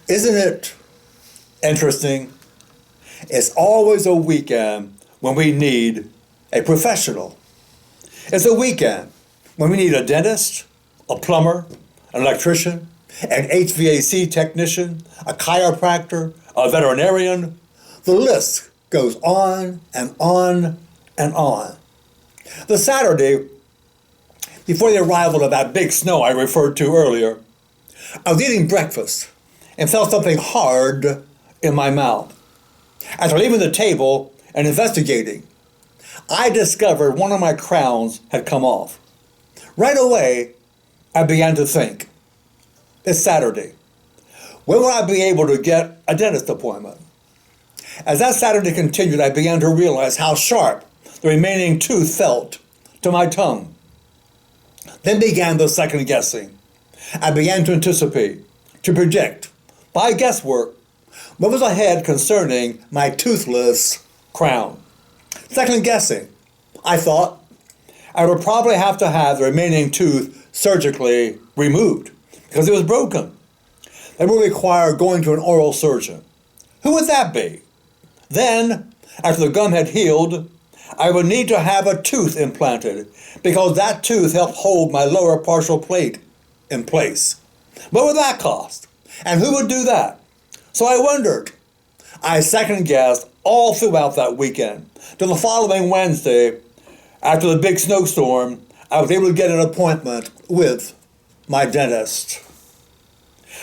Isn't it interesting? It's always a weekend when we need a professional. It's a weekend when we need a dentist, a plumber, an electrician, an HVAC technician, a chiropractor, a veterinarian. The list goes on and on and on. The Saturday before the arrival of that big snow I referred to earlier, I was eating breakfast and felt something hard in my mouth. After leaving the table and investigating, I discovered one of my crowns had come off. Right away, I began to think, it's Saturday. When will I be able to get a dentist appointment? As that Saturday continued, I began to realize how sharp the remaining tooth felt to my tongue. Then began the second guessing. I began to anticipate, to project, by guesswork, what was ahead concerning my toothless crown. Second guessing, I thought I would probably have to have the remaining tooth surgically removed because it was broken. That would require going to an oral surgeon. Who would that be? Then, after the gum had healed, I would need to have a tooth implanted because that tooth helped hold my lower partial plate in place. What would that cost? And who would do that? So I wondered. I second guessed all throughout that weekend. Till the following Wednesday, after the big snowstorm, I was able to get an appointment with my dentist.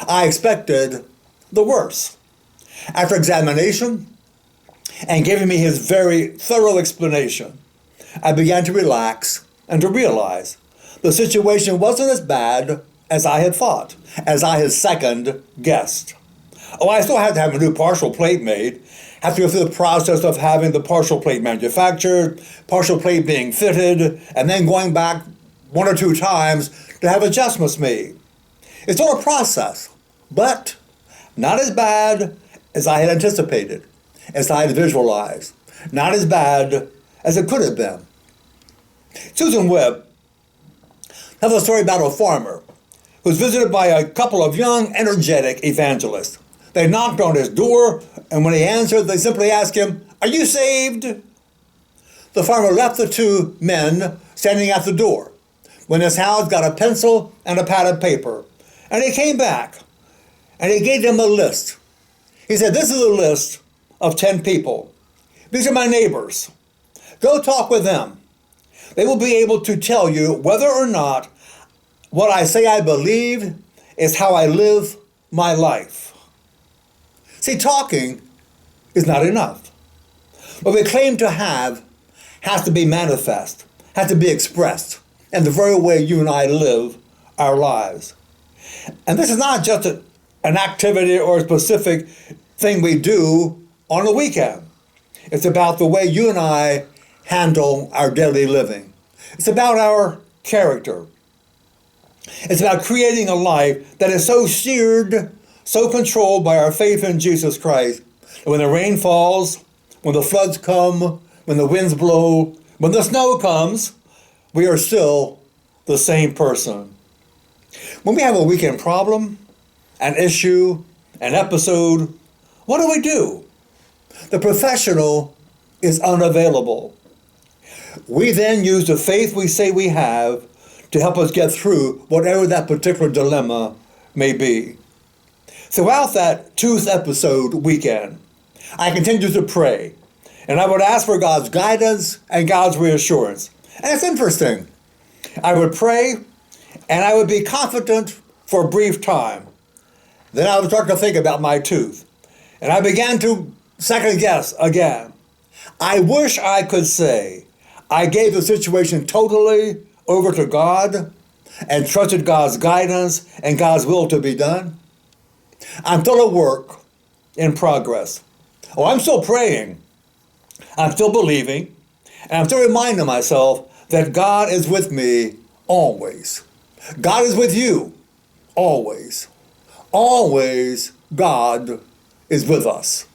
I expected the worst. After examination and giving me his very thorough explanation, I began to relax and to realize the situation wasn't as bad as I had thought, as I had second guessed. Oh, I still had to have a new partial plate made, have to go through the process of having the partial plate manufactured, partial plate being fitted, and then going back one or two times to have adjustments made. It's all a process, but not as bad as I had anticipated, as I had visualized, not as bad as it could have been. Susan Webb tells a story about a farmer who was visited by a couple of young, energetic evangelists. They knocked on his door, and when he answered, they simply asked him, "Are you saved?" The farmer left the two men standing at the door. When his house got a pencil and a pad of paper, and he came back, and he gave them a list. He said, "This is a list of 10 people. These are my neighbors. Go talk with them. They will be able to tell you whether or not what I say I believe is how I live my life." See, talking is not enough. What we claim to have has to be manifest, has to be expressed in the very way you and I live our lives. And this is not just an activity or a specific thing we do on the weekend. It's about the way you and I handle our daily living. It's about our character. It's about creating a life that is so steered, so controlled by our faith in Jesus Christ, that when the rain falls, when the floods come, when the winds blow, when the snow comes, we are still the same person. When we have a weekend problem, an issue, an episode, what do? The professional is unavailable. We then use the faith we say we have to help us get through whatever that particular dilemma may be. Throughout that tooth episode weekend, I continued to pray, and I would ask for God's guidance and God's reassurance. And it's interesting. I would pray, and I would be confident for a brief time. Then I would start to think about my tooth, and I began to second guess again. I wish I could say I gave the situation totally over to God and trusted God's guidance and God's will to be done. I'm still at work in progress. Oh, I'm still praying. I'm still believing. And I'm still reminding myself that God is with me always. God is with you always. Always God is with us.